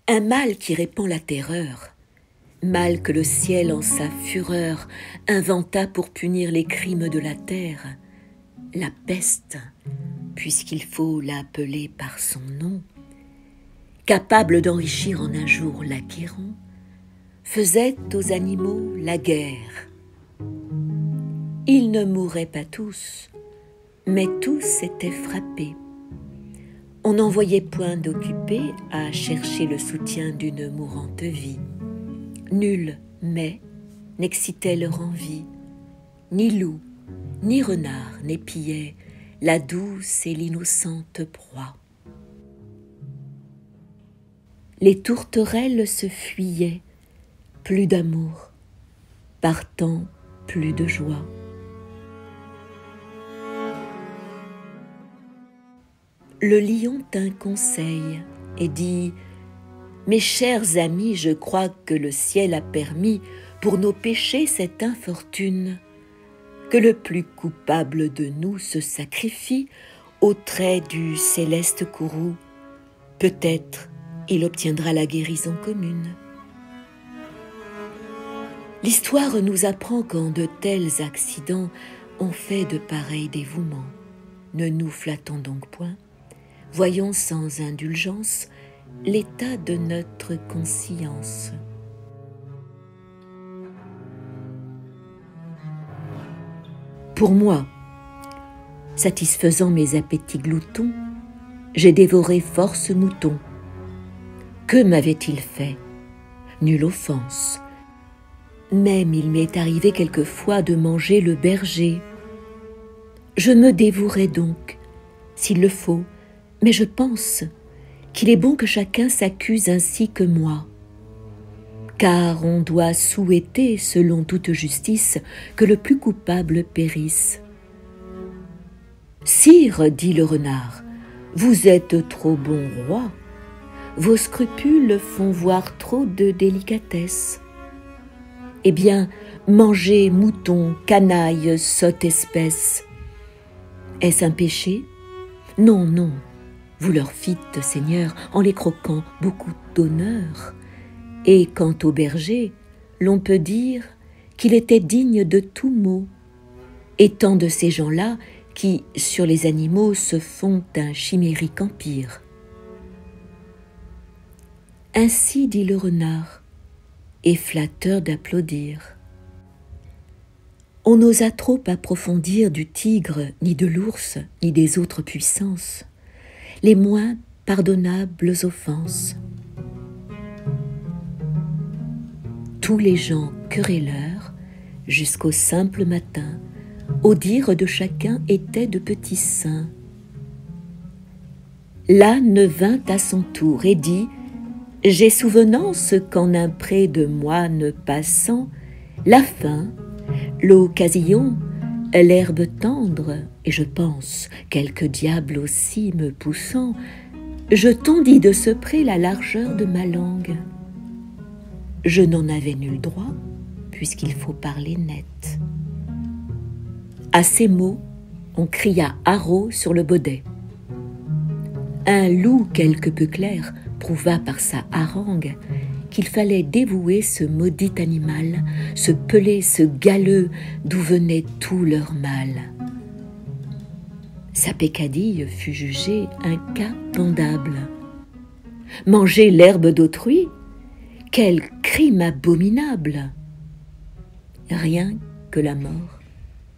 Un mal qui répand la terreur, mal que le ciel en sa fureur inventa pour punir les crimes de la terre, la peste, puisqu'il faut l'appeler par son nom, capable d'enrichir en un jour l'acquérant, faisait aux animaux la guerre. Ils ne mouraient pas tous, mais tous étaient frappés. On n'en voyait point d'occupés à chercher le soutien d'une mourante vie. Nul, mais, n'excitait leur envie, ni loup, ni renard n'épiaient la douce et l'innocente proie. Les tourterelles se fuyaient, plus d'amour, partant plus de joie. Le lion tint conseil et dit « Mes chers amis, je crois que le ciel a permis pour nos péchés cette infortune, que le plus coupable de nous se sacrifie au trait du céleste courroux. Peut-être il obtiendra la guérison commune. » L'histoire nous apprend qu'en de tels accidents, on fait de pareils dévouements. Ne nous flattons donc point. Voyons sans indulgence l'état de notre conscience. Pour moi, satisfaisant mes appétits gloutons, j'ai dévoré force moutons. Que m'avait-il fait? Nulle offense. Même il m'est arrivé quelquefois de manger le berger. Je me dévouerai donc, s'il le faut, mais je pense qu'il est bon que chacun s'accuse ainsi que moi. Car on doit souhaiter, selon toute justice, que le plus coupable périsse. « Sire, dit le renard, vous êtes trop bon roi. Vos scrupules font voir trop de délicatesse. Eh bien, mangez mouton, canaille, sotte espèce. Est-ce un péché? Non, non. Vous leur fîtes, Seigneur, en les croquant, beaucoup d'honneur. Et quant au berger, l'on peut dire qu'il était digne de tout mot, étant de ces gens-là qui, sur les animaux, se font un chimérique empire. Ainsi dit le renard, et flatteur d'applaudir. On n'osa trop approfondir du tigre, ni de l'ours, ni des autres puissances, les moins pardonnables offenses. Tous les gens querelleurs, jusqu'au simple matin, au dire de chacun étaient de petits saints. L'âne vint à son tour et dit « J'ai souvenance qu'en un pré de moine passant, la faim, l'occasion, l'herbe tendre, et je pense, quelque diable aussi me poussant, je tondis de ce pré la largeur de ma langue. Je n'en avais nul droit, puisqu'il faut parler net. » À ces mots, on cria haro sur le baudet. Un loup quelque peu clair prouva par sa harangue qu'il fallait dévouer ce maudit animal, ce pelé, ce galeux d'où venait tout leur mal. Sa peccadille fut jugée un cas pendable. Manger l'herbe d'autrui? Quel crime abominable! Rien que la mort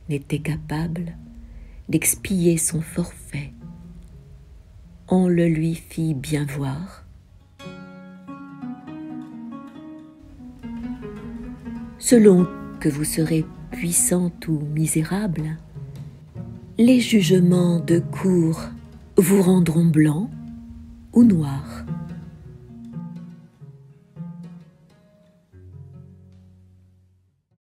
n'était capable d'expier son forfait. On le lui fit bien voir. Selon que vous serez puissant ou misérable, les jugements de cour vous rendront blanc ou noir.